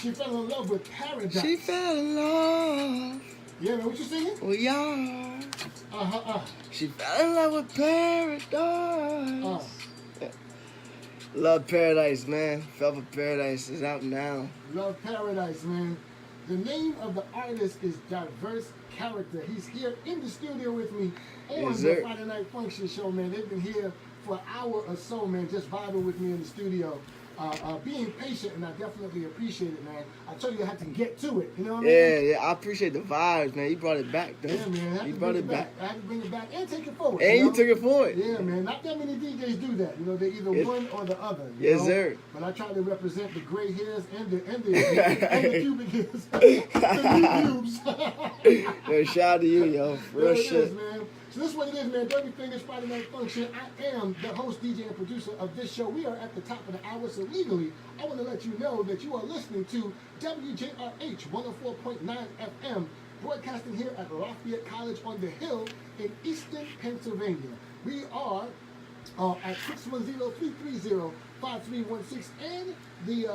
She fell in love with paradise. She fell in love. Yeah, man, what you singing? Well, y'all. Uh-huh. She fell in love with paradise. Love Paradise, man. Fell for Paradise is out now. Love Paradise, man. The name of the artist is Diverse Character. He's here in the studio with me on the Friday Night Function show, man. They've been here for an hour or so, man, just vibing with me in the studio. Being patient, and I definitely appreciate it, man. I told you I had to get to it, you know what I mean? Yeah, I appreciate the vibes, man. You brought it back, though. Yeah, man. You brought it back. I had to bring it back and take it forward. And you took it forward. Yeah, man. Not that many DJs do that. You know, they're either one or the other. Yes, sir. But I try to represent the gray hairs and the pubic hairs. The new pubes. Yo, shout out to you, yo. Real shit. It is, man. So this is what it is, man. DirtyFingers Friday Night Function. I am the host, DJ, and producer of this show. We are at the top of the hour, so legally, I want to let you know that you are listening to WJRH 104.9 FM, broadcasting here at Lafayette College on the Hill in Easton, Pennsylvania. We are at 610-330-5316, and the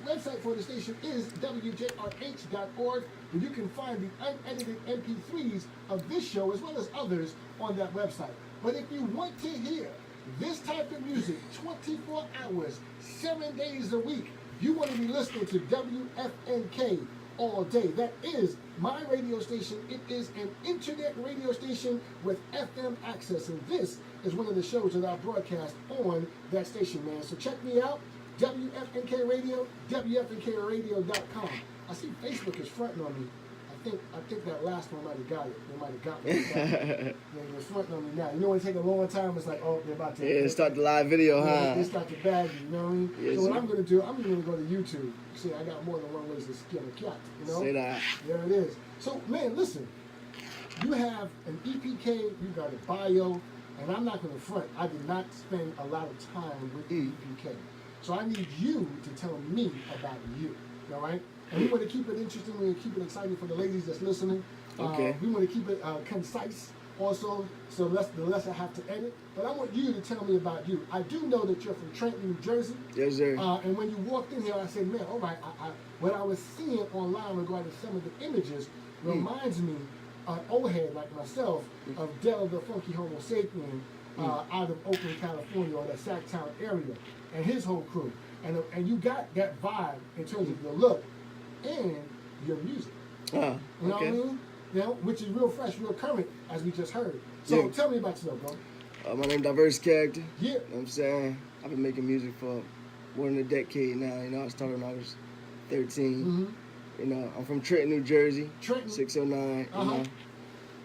website for the station is WJRH.org, where you can find the unedited MP3s of this show as well as others on that website. But if you want to hear this type of music 24 hours, 7 days a week, you want to be listening to WFNK all day. That is my radio station. It is an internet radio station with FM access, and this is one of the shows that I broadcast on that station, man. So check me out, WFNK Radio, WFNKradio.com. I see Facebook is fronting on me. I think that last one might have got it. They might have got me. They're fronting on me now. You know when it takes a long time, it's like, oh, they're about to... Yeah, start the live video, huh? They start to bag you, you know what I mean? Yes, so what I'm going to do, I'm going to go to YouTube. See, I got more than one way to skin a cat, you know? Say that. There it is. So, man, listen. You have an EPK, you got a bio, and I'm not going to front. I did not spend a lot of time with the EPK. So I need you to tell me about you, all right? And we want to keep it interesting. We want to keep it exciting for the ladies that's listening. Okay. We want to keep it concise also, so the less I have to edit. But I want you to tell me about you. I do know that you're from Trenton, New Jersey. Yes, sir. And when you walked in here, I said, man, all right, what I was seeing online regarding some of the images reminds me, an old head like myself, of Del the Funky Homo Sapien out of Oakland, California, or the Sacktown area, and his whole crew. And you got that vibe in terms of your look and your music. You know what I mean? You know, which is real fresh, real current, as we just heard. So tell me about yourself, bro. My name Diverse Character. Yeah. You know what I'm saying? I've been making music for more than a decade now. You know, I started when I was 13. You know, I'm from Trenton, New Jersey. Trenton. 609. You know.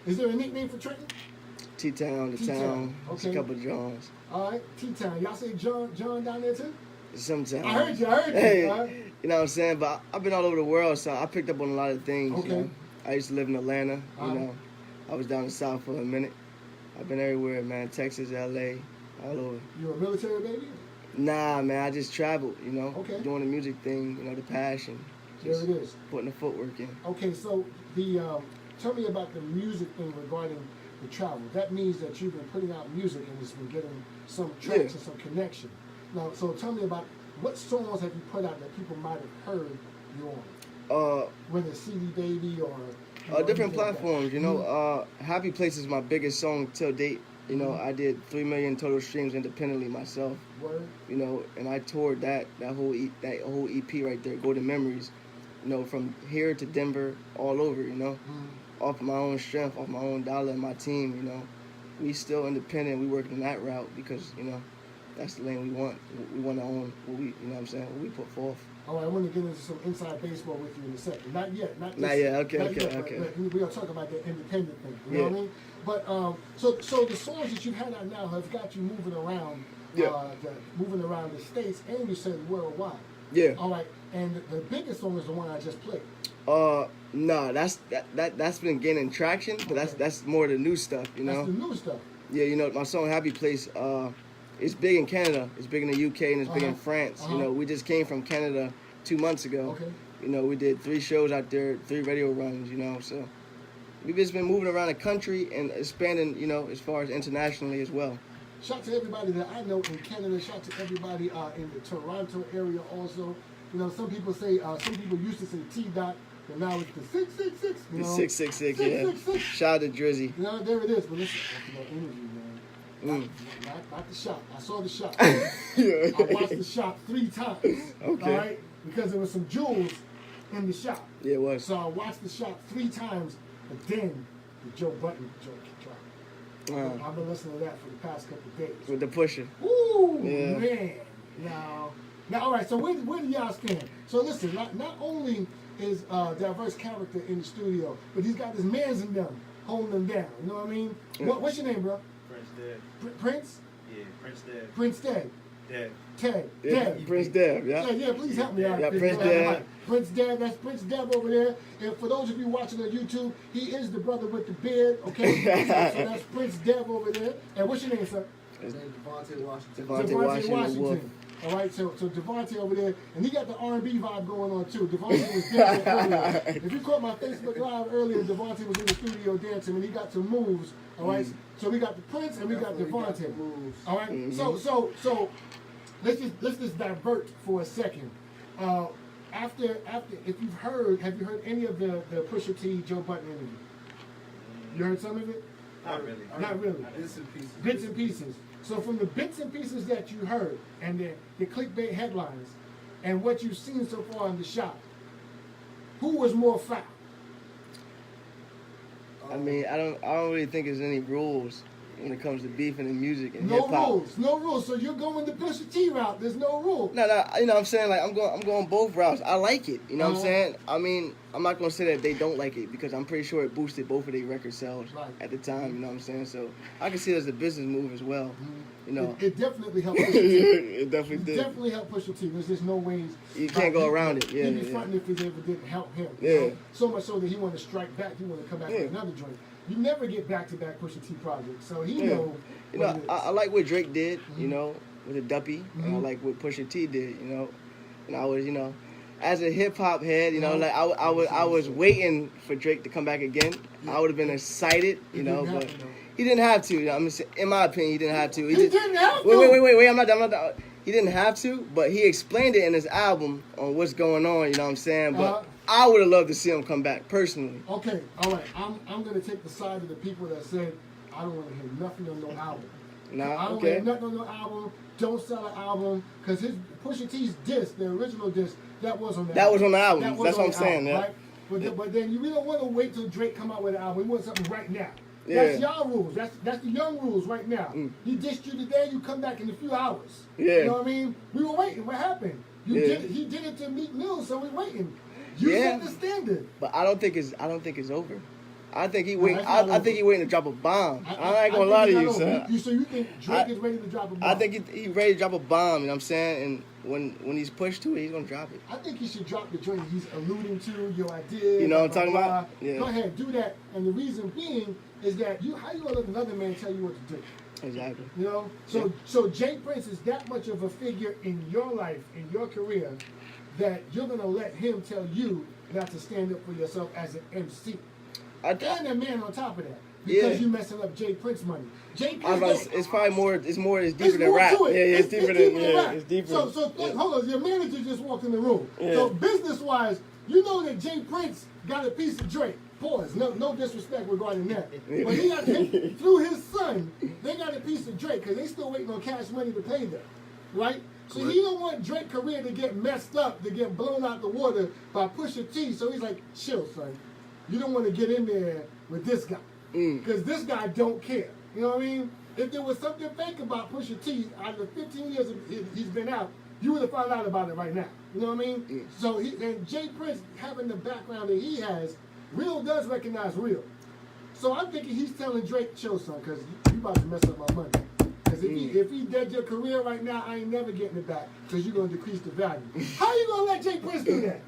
Is there a nickname for Trenton? T-Town, the town. Okay. There's a couple of Johns. All right, T-Town. Y'all say John down there too? Sometimes. I heard you. Hey, Right? you know what I'm saying? But I've been all over the world, so I picked up on a lot of things. Okay. You know? I used to live in Atlanta. You know, I was down the South for a minute. I've been everywhere, man. Texas, LA, all over. You a military baby? Nah, man. I just traveled. You know, doing the music thing. You know, the passion. Just there it is. Putting the footwork in. Okay, so tell me about the music thing regarding the travel. That means that you've been putting out music and it's been getting some tracks and some connection. Now, so tell me about what songs have you put out that people might have heard you on? Whether it's CD Baby or... different platforms, you know. Happy Place is my biggest song till date. You know, I did 3 million total streams independently myself. Word. You know, and I toured that whole EP right there, Golden Memories. You know, from here to Denver, all over. You know, off my own strength, off my own dollar, and my team. You know, we still independent. We working that route because you know that's the lane we want. We want to own what we, you know what I'm saying, what we put forth. All right, I want to get into some inside baseball with you in a second. Not yet. Not yet. Okay. But we're going to talk about the independent thing. You know what I mean? But so the songs that you've had out now have got you moving around, moving around the states, and you said worldwide. Yeah. All right, and the biggest song is the one I just played. No, that's been gaining traction, but that's more the new stuff. You know. That's the new stuff. Yeah, you know, my song Happy Place. It's big in Canada, it's big in the UK, and it's big in France. You know, we just came from Canada 2 months ago. Okay. You know, we did 3 shows out there, 3 radio runs, you know, so we've just been moving around the country and expanding, you know, as far as internationally as well. Shout to everybody that I know in Canada. Shout to everybody in the Toronto area also. You know, some people used to say T dot, but now it's the 666. You The know? 666, yeah. 666. Shout out to Drizzy. You know, there it is. But listen, you know, interview, man. Not the shop. I saw the shop. I watched the shop 3 times. Okay. All right, because there was some jewels in the shop. Yeah, it was. So I watched the shop 3 times, but then the Joe Button joint dropped. I've been listening to that for the past couple of days. With the pusher. Ooh, Yeah. man. Now, all right, so where do y'all stand? So listen, not only is diverse character in the studio, but he's got his mans in them, holding them down. You know what I mean? Yeah. What's your name, bro? Prince Dev. Prince? Yeah, Prince Dev. Prince Ted. Dev. Ted. Yeah, Dev. Prince Dev, yeah. Yeah, please help me out. Yeah, Prince Dev. Prince Dev, that's Prince Dev over there. And for those of you watching on YouTube, he is the brother with the beard, okay? So that's Prince Dev over there. And what's your name, sir? His name's Devontae Washington. Devontae Washington. All right, so Devontae over there, and he got the R&B vibe going on too. Devontae was dancing earlier. If you caught my Facebook Live earlier, Devontae was in the studio dancing, and he got some moves. All right, so we got the Prince and we got Devontae. All right, so let's just divert for a second. After if have you heard any of the Pusha T Joe Button interview? You heard some of it? Not really. Not really. Bits and pieces. Bits and pieces. So from the bits and pieces that you heard and the clickbait headlines and what you've seen so far in the shop, who was more foul? I mean, I don't really think there's any rules when it comes to beefing and music and No hip hop. rules, no rules. So you're going the Pusha T route. There's no rule. No, you know what I'm saying? Like, I'm going both routes. I like it. You know what I'm saying? I mean, I'm not going to say that they don't like it because I'm pretty sure it boosted both of their record sales at the time. You know what I'm saying? So I can see it as a business move as well. You know, It definitely helped Pusha T. it definitely did. Definitely helped Pusha T. There's just no ways. You can't go around it. Yeah, He'd be yeah. fronting if it ever didn't help him. Yeah. You know? So much so that he wanted to strike back. He wanted to come back Yeah. with another joint. You never get back-to-back Pusha T projects. So he Yeah. know. You what know, it is. I like what Drake did, you know, with the Duppy, and I Mhm. like what Pusha T did, you know. And I was, you know, as a hip hop head, you know, like I was waiting for Drake to come back again. I would have been excited, you know, but he didn't have to. You know, in my opinion, he didn't have to. He didn't have to. Wait. I'm not done. He didn't have to, but he explained it in his album on what's going on. You know what I'm saying? But I would have loved to see him come back personally. Okay, all right. I'm gonna take the side of the people that said I don't want to hear nothing on no album. I Nah, don't want to okay. hear nothing on no album. Don't sell an album because his Pusha T's disc, the original disc, that was on the That album. was on the album. That was That's on what I'm the saying, album, yeah. right? But then we don't want to wait till Drake come out with an album. We want something right now. Yeah. That's y'all rules. That's the young rules right now. He dissed you today. You come back in a few hours. Yeah. You know what I mean? We were waiting. What happened? He did it to Meek Mill, so we're waiting. You set the standard. But I don't think it's over. I think he No, waiting. that's not I think he over. waiting to drop a bomb. I'm not think gonna lie to he's you, not son. over. So you think Drake is ready to drop a bomb? I think he ready to drop a bomb. You know what I'm saying? And when he's pushed to it, he's gonna drop it. I think he should drop the joint he's alluding to, your idea. You know what I'm blah, talking blah, about? blah. Yeah. Go ahead, do that. And the reason being is that how you gonna let another man tell you what to do? Exactly. You know? So Jay Prince is that much of a figure in your life, in your career, that you're gonna let him tell you not to stand up for yourself as an MC. And a man on top of that. Because you messing up Jay Prince money. Jay Prince. It's probably more. It's deeper It's than more rap. to it. Yeah, it's deeper than rap. It's deeper. So hold on, your manager just walked in the room. Yeah. So business wise, you know that Jay Prince got a piece of Drake. Pause. No disrespect regarding that. But he got through his son, they got a piece of Drake because they still waiting on Cash Money to pay them, right? So he don't want Drake's career to get messed up, to get blown out the water by Pusha T. So he's like, chill, son. You don't want to get in there with this guy because this guy don't care. You know what I mean? If there was something fake about Pusha T out of the 15 years he's been out, you would have found out about it right now. You know what I mean? So and Jay Prince having the background that he has, real does recognize real. So I'm thinking he's telling Drake, chill, son, because you about to mess up my money. Because if he dead your career right now, I ain't never getting it back because you're going to decrease the value. How you going to let Jay Prince do that?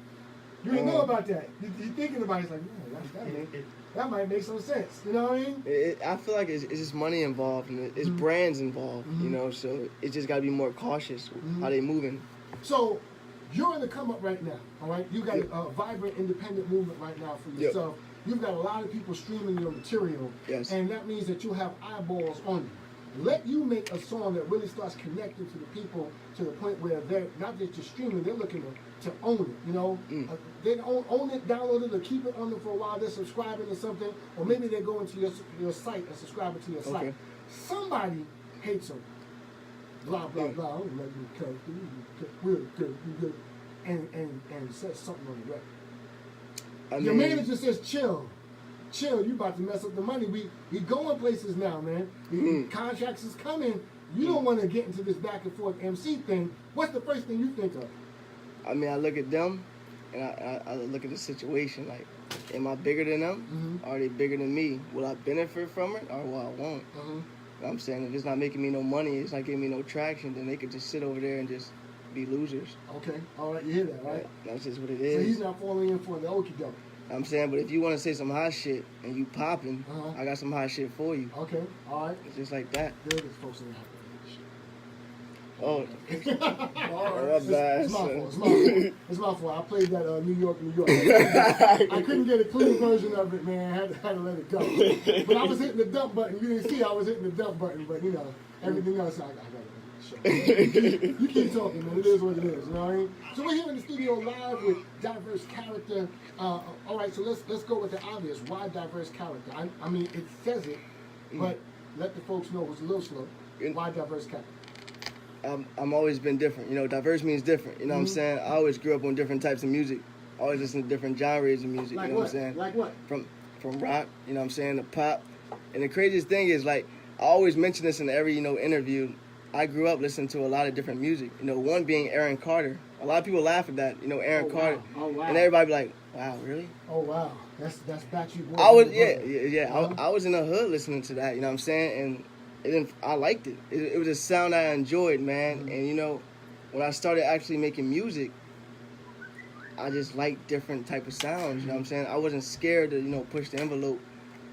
You didn't know about that. You're thinking about it. It's like, that might make some sense. You know what I mean? I feel like it's just money involved and it's brands involved, you know. So it just got to be more cautious how they moving. So you're in the come up right now, all right? You got a vibrant independent movement right now for yourself. You've got a lot of people streaming your material, Yes. and that means that you'll have eyeballs on you. let you make a song that really starts connecting to the people to the point where they're not just streaming, they're looking to own it, you know? They don't own it, download it, or keep it on them for a while, they're subscribing to something, or maybe they're going to your site and subscribing to your site. Somebody hates them. Blah, blah, blah. I don't let you cut. We're good. And says something on the record. Your manager says, chill, you about to mess up the money. We going places now, man. Contracts is coming. You don't want to get into this back and forth MC thing. What's the first thing you think of? I mean, I look at them, and I look at the situation. Like, am I bigger than them? Are they bigger than me? Will I benefit from it, or will I won't? You know what I'm saying? If it's not making me no money, it's not giving me no traction, then they could just sit over there and just be losers. Okay, all right, you hear that, right? That's just what it is. So he's not falling in for the okie doke. I'm saying, but if you want to say some hot shit and you popping, I got some hot shit for you. Okay, all right. It's just like that. There it is, folks in the house. Oh, It's bad. It's my fault. It's my fault. I played that New York. I couldn't get a clean version of it, man. I had to let it go. But I was hitting the dump button. You didn't see I was hitting the dump button, but you know, everything else I got it. You keep talking, man. It is what it is. You know what I mean? So we're here in the studio live with diverse character. All right, so let's go with the obvious. Why diverse character? I mean, it says it, but let the folks know it's a little slow. Why diverse character? I'm always been different. You know, diverse means different. You know what I'm saying? I always grew up on different types of music. Always listen to different genres of music. Like you know what? what I'm saying? Like what? From rock, you know what I'm saying, to pop. And the craziest thing is, like, I always mention this in every, you know, interview. I grew up listening to a lot of different music. You know, one being Aaron Carter. A lot of people laugh at that, you know, Aaron Carter. Oh, wow. And everybody be like, wow, really? Oh, wow. That's Backstreet Boys. I was, I was in the hood listening to that, you know what I'm saying? And I liked it. It was a sound I enjoyed, man. And, you know, when I started actually making music, I just liked different type of sounds, you know what I'm saying? I wasn't scared to, you know, push the envelope.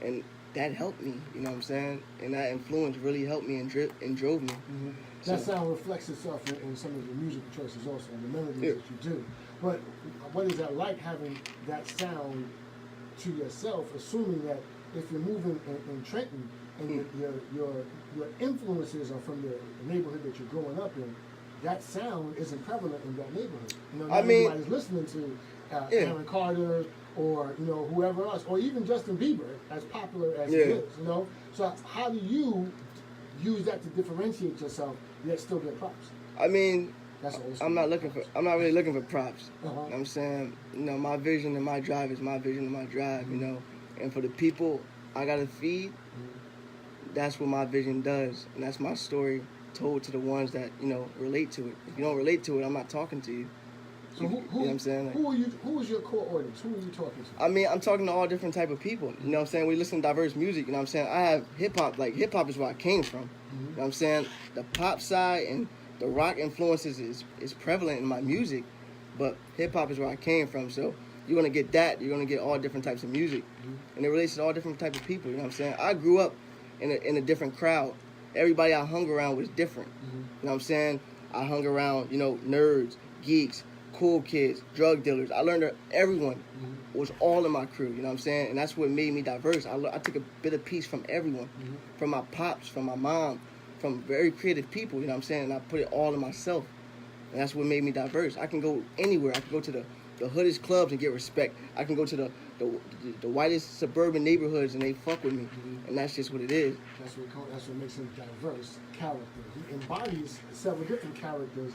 And that helped me, you know what I'm saying? And that influence really helped me and drove me. That sound reflects itself in some of your musical choices also, and the melodies that you do. But what is that like, having that sound to yourself, assuming that if you're moving in Trenton and your influences are from the neighborhood that you're growing up in, that sound isn't prevalent in that neighborhood. You know, not everybody's listening to Aaron Carter or, you know, whoever else, or even Justin Bieber, as popular as he is, you know? So how do you use that to differentiate yourself yet still get props? I mean, That's I'm not really looking for props. You know what I'm saying, you know, my vision and my drive is my vision and my drive, you know? And for the people I gotta feed, that's what my vision does. And that's my story told to the ones that, you know, relate to it. If you don't relate to it, I'm not talking to you. So you know what I'm saying? Like, who is your core audience? Who are you talking to? I mean, I'm talking to all different type of people. You know what I'm saying? We listen to diverse music, you know what I'm saying? I have hip-hop, like hip-hop is where I came from. You know what I'm saying? The pop side and the rock influences is prevalent in my music, but hip-hop is where I came from. So you're going to get that. You're going to get all different types of music. And it relates to all different types of people, you know what I'm saying? I grew up in a different crowd. Everybody I hung around was different. You know what I'm saying? I hung around, you know, nerds, geeks, cool kids, drug dealers. I learned that everyone was all in my crew, you know what I'm saying? And that's what made me diverse. I took a bit of piece from everyone, from my pops, from my mom, from very creative people, you know what I'm saying? And I put it all in myself. And that's what made me diverse. I can go anywhere. I can go to the hoodest clubs and get respect. I can go to the whitest suburban neighborhoods and they fuck with me. And that's just what it is. That's what makes him diverse character. He embodies several different characters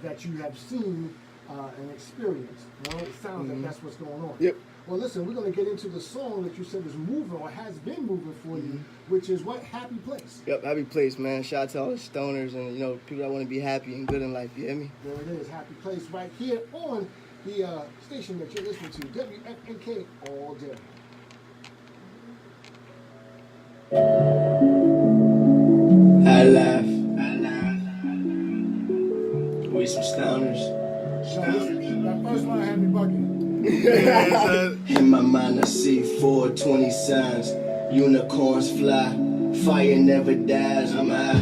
that you have seen and experienced. You know, it sounds like that's what's going on. Yep. Well, listen, we're going to get into the song that you said is moving or has been moving for you, which is what? Happy Place. Yep, Happy Place, man. Shout out to all the stoners and, you know, people that want to be happy and good in life. You hear me? There it is, Happy Place, right here on the station that you're listening to, WFNK all day. I laugh. We some stoners. That first line had me bugging. In my mind I see 420 signs. Unicorns fly. Fire never dies. I'm high.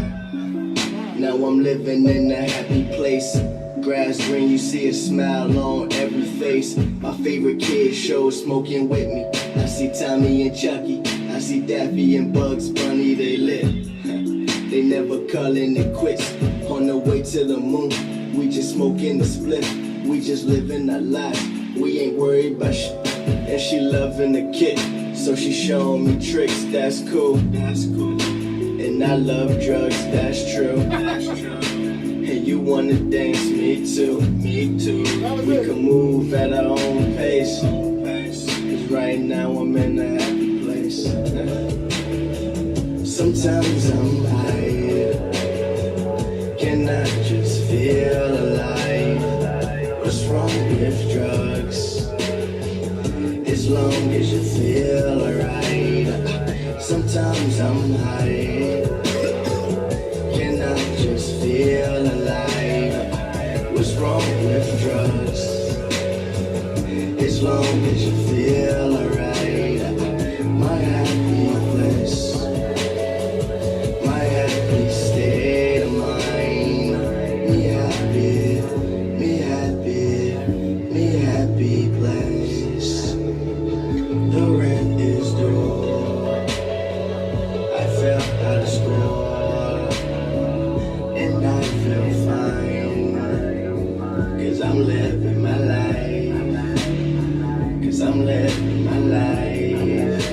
Now I'm living in a happy place. Grass green, you see a smile on every face. My favorite kid shows smoking with me. I see Tommy and Chucky. I I see Daffy and Bugs Bunny, they lit. They never callin' it quits. On the way to the moon, we just smoking the split. We just living our life. We ain't worried about shit. And she loving the kid, so she showing me tricks. That's cool. That's cool. And I love drugs. That's true. That's true. And you wanna dance? Me too. Me too. We can move at our own pace. Cause right now I'm in a happy place. Sometimes I'm high. Can I just feel alive? What's wrong with drugs? As long as you feel alright. Sometimes I'm high. Can I just feel alive? What's wrong with drugs? As long as you feel alright. My happy place. My happy state of mind. Me happy, me happy, me happy place. The rent is due. I fell out of school, and I feel fine. Cause I'm living my life. Cause I'm living my life.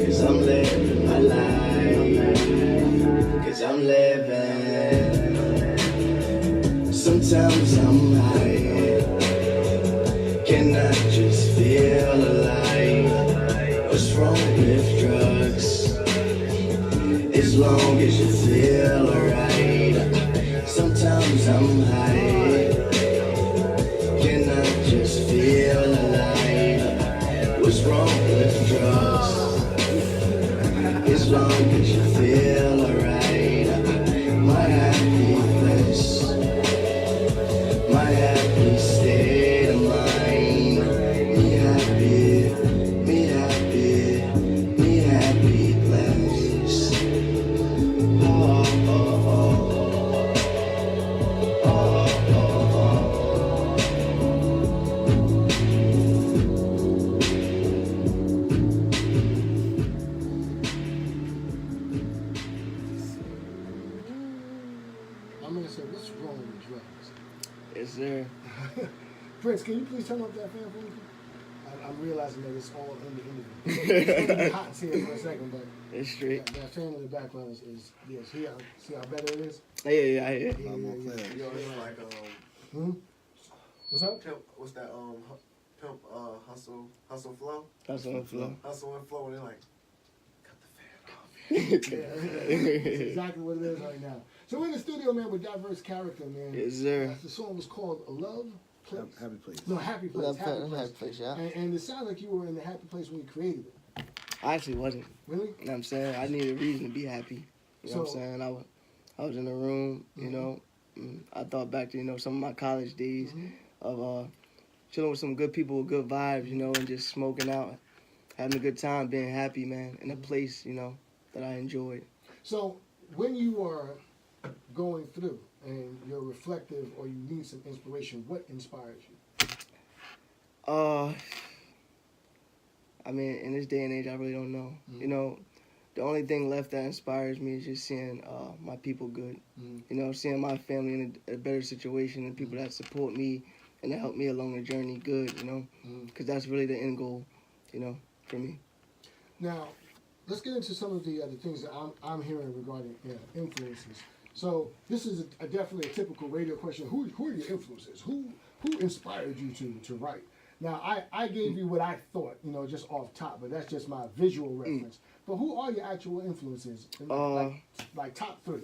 Cause I'm living my life. Cause I'm living. Sometimes I'm high. Can I just feel alive? What's wrong with drugs? As long as you feel alright. Sometimes I'm high. Can I just feel alive? What's wrong with drugs? As long as you feel alright. My happy place. My happy state of mind. Me happy, me happy, me happy place. Oh, oh, oh. Oh, oh, oh. I'm gonna say, what's wrong with drugs? Yes, sir. Prince, can you please turn off that fan for me? I'm realizing that it's all in the interview. It's gonna be hot here for a second, but It's straight. that fan in the background is yes. See how better it is? Yeah, yeah, yeah. Yeah, Yo, it's like What's up? pimp. What's that? Pimp. Hustle flow. That's on the floor. Hustle and flow. And they're like, cut the fan off. Yeah, that's exactly what it is right now. So we're in the studio, man, with diverse character, man. Yes, sir. The song was called Love Place. Happy place. No, Happy Place. Love Happy Place. Happy Place, yeah. And it sounds like you were in the happy place when you created it. I actually wasn't. Really? You know what I'm saying? I needed a reason to be happy. You know what I'm So- saying? I was in the room, you know. I thought back to, you know, some of my college days of chilling with some good people with good vibes, you know, and just smoking out, having a good time, being happy, man, in a place, you know, that I enjoyed. So when you are going through and you're reflective or you need some inspiration, what inspires you? I mean, in this day and age, I really don't know. You know, the only thing left that inspires me is just seeing my people good. You know, seeing my family in a better situation and people that support me and that help me along the journey good, you know, because that's really the end goal, you know, for me. Now, let's get into some of the other things that I'm hearing regarding influences. So this is definitely a typical radio question. Who are your influences? Who inspired you to write? Now, I gave you what I thought, you know, just off top, but that's just my visual reference. But who are your actual influences? Like top three?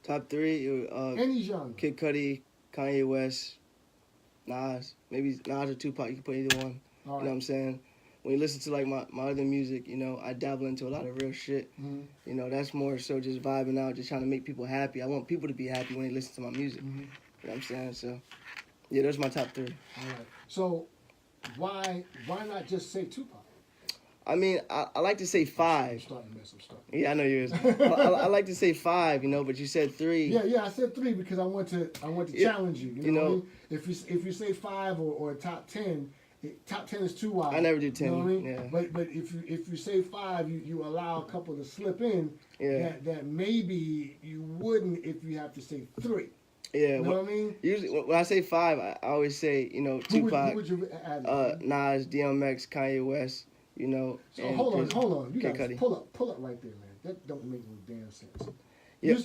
Top three, Any genre. Kid Cudi, Kanye West, Nas. Maybe Nas or Tupac, you can put either one. All right. You know what I'm saying? When you listen to like my other music, you know, I dabble into a lot of real shit. You know, that's more so just vibing out, just trying to make people happy. I want people to be happy when they listen to my music. You know what I'm saying? So, yeah, those are my top three. All right. So why not just say Tupac? I mean, I like to say five. I'm starting. Yeah, I know you is. I like to say five, you know, but you said three. Yeah, I said three because I want to challenge you. You know, what I mean? If you say five or top 10, top 10 is too wide. I never do 10. You know what I mean? Yeah. But if you say 5, you allow a couple to slip in that maybe you wouldn't if you have to say 3. Yeah, you know what I mean? Usually, when I say 5, I always say, you know, Tupac, who would you add? Nas, DMX, Kanye West, you know. So and hold on. You Kid guys Cudi. pull up right there, man. That don't make no damn sense. Yeah.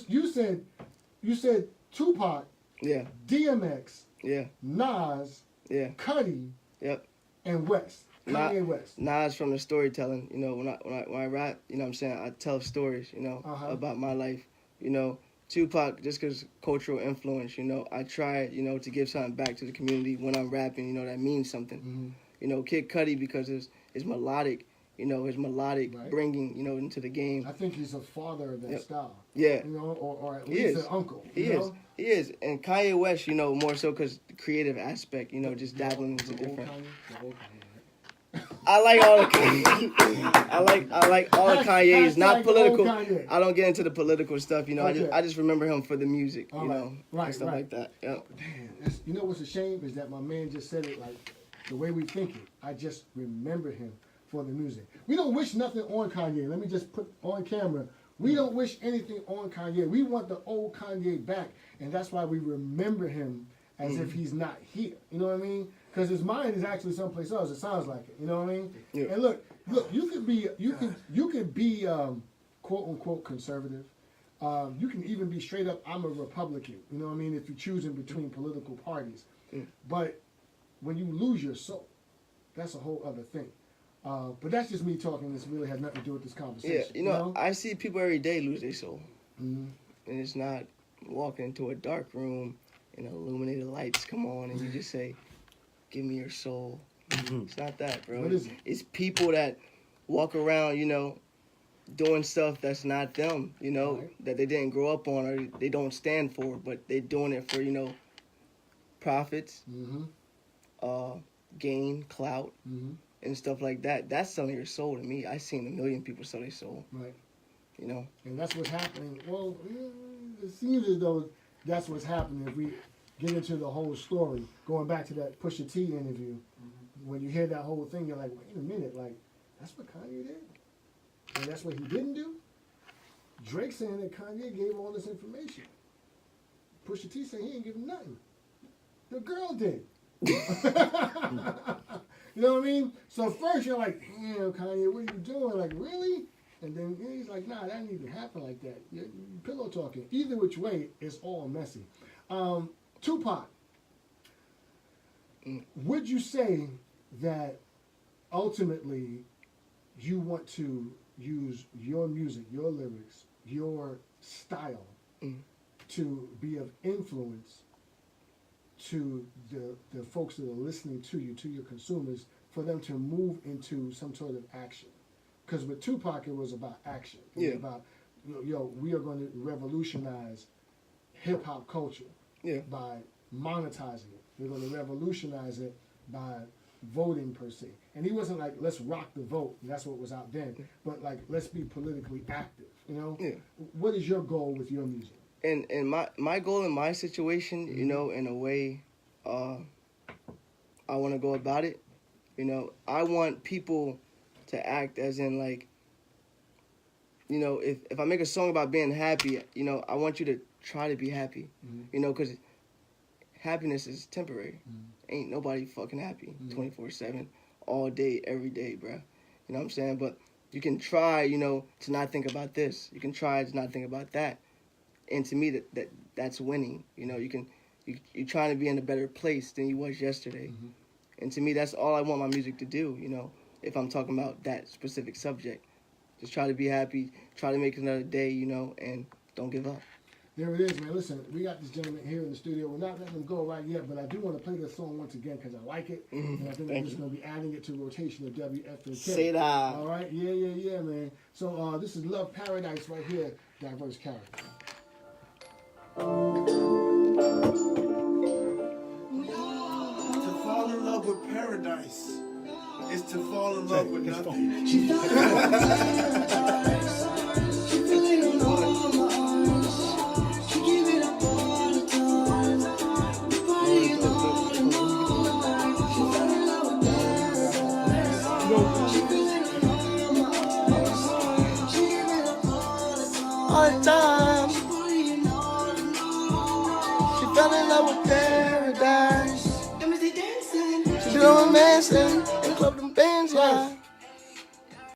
You said Tupac, Yeah, DMX, yeah, Nas, yeah, Cudi, yep. and West. Kanye West. Nas from the storytelling, you know, when I rap, you know what I'm saying, I tell stories, you know, about my life, you know. Tupac, just because cultural influence, you know, I try, you know, to give something back to the community when I'm rapping, you know, that means something. Mm-hmm. You know, Kid Cudi, because it's melodic, you know, his melodic Right. bringing, you know, into the game. I think he's a father of that style. Yeah. You know, or at He least is. an uncle. He you is. know? He is. And Kanye West, you know, more so because the creative aspect, you know, just dabbling into The old different. Kanye, the old Kanye, right? I like all the Kanye. I like all the Kanyes, not Hashtag the old political. Kanye. I don't get into the political stuff, you know. Okay. I just remember him for the music, All you right. know, Right, and stuff right. like that. Yep. Damn, you know what's a shame is that my man just said it like the way we think it. I just remember him for the music. We don't wish nothing on Kanye. Let me just put on camera. We don't wish anything on Kanye. We want the old Kanye back, and that's why we remember him as if he's not here. You know what I mean? Because his mind is actually someplace else. It sounds like it. You know what I mean? Yeah. And look, you could be quote unquote conservative. You can even be straight up, I'm a Republican. You know what I mean? If you're choosing between political parties. But when you lose your soul, that's a whole other thing. But that's just me talking. This really has nothing to do with this Yeah, conversation. you know, I see people every day lose their soul. Mhm. And it's not walking into a dark room and illuminated lights come on and you just say, give me your soul. It's not that, bro. What is it? It's people that walk around, you know, doing stuff that's not them, you know, Right. that they didn't grow up on or they don't stand for, but they're doing it for, you know, profits, gain, clout, and stuff like that. That's selling your soul to me. I've seen a million people sell their soul, Right. you know. And that's what's happening. Well, it seems as though that's what's happening if we get into the whole story. Going back to that Pusha T interview, when you hear that whole thing, you're like, wait a minute, like, that's what Kanye did? And that's what he didn't do? Drake saying that Kanye gave all this information. Pusha T saying he ain't giving nothing. The girl did. You know what I mean? So first you're like, damn, Kanye, what are you doing? Like, really? And then he's like, nah, that didn't even happen like that. You're pillow talking. Either which way, it's all messy. Tupac, would you say that ultimately you want to use your music, your lyrics, your style to be of influence to the folks that are listening to you, to your consumers, for them to move into some sort of action? Because with Tupac, it was about action. It was about, we are going to revolutionize hip-hop culture by monetizing it. We're going to revolutionize it by voting, per se. And he wasn't like, let's rock the vote, and that's what was out then. But like, let's be politically active, you know? Yeah. What is your goal with your music? And my goal in my situation, you know, in a way, I want to go about it. You know, I want people to act as in like, you know, if I make a song about being happy, you know, I want you to try to be happy. You know, because happiness is temporary. Ain't nobody fucking happy 24/7, all day, every day, bruh. You know what I'm saying? But you can try, you know, to not think about this. You can try to not think about that. And to me, that's winning. You know, you're trying to be in a better place than you was yesterday. And to me, that's all I want my music to do, you know, if I'm talking about that specific subject. Just try to be happy, try to make another day, you know, and don't give up. There it is, man. Listen, we got this gentleman here in the studio. We're not letting him go right yet, but I do want to play this song once again because I like it. And I think we're just going to be adding it to rotation of WFNK. Say that. All right? Yeah, man. So this is Love Paradise right here, Diverse Character. To fall in love with paradise is to fall in love with nothing. She fell in love with paradise. She fell in all my arms. She give it up all the time. Party all the night. She fell in love with paradise. all the time. Partying all the night. She fell in love with paradise. Them is they dancing. She do romancing.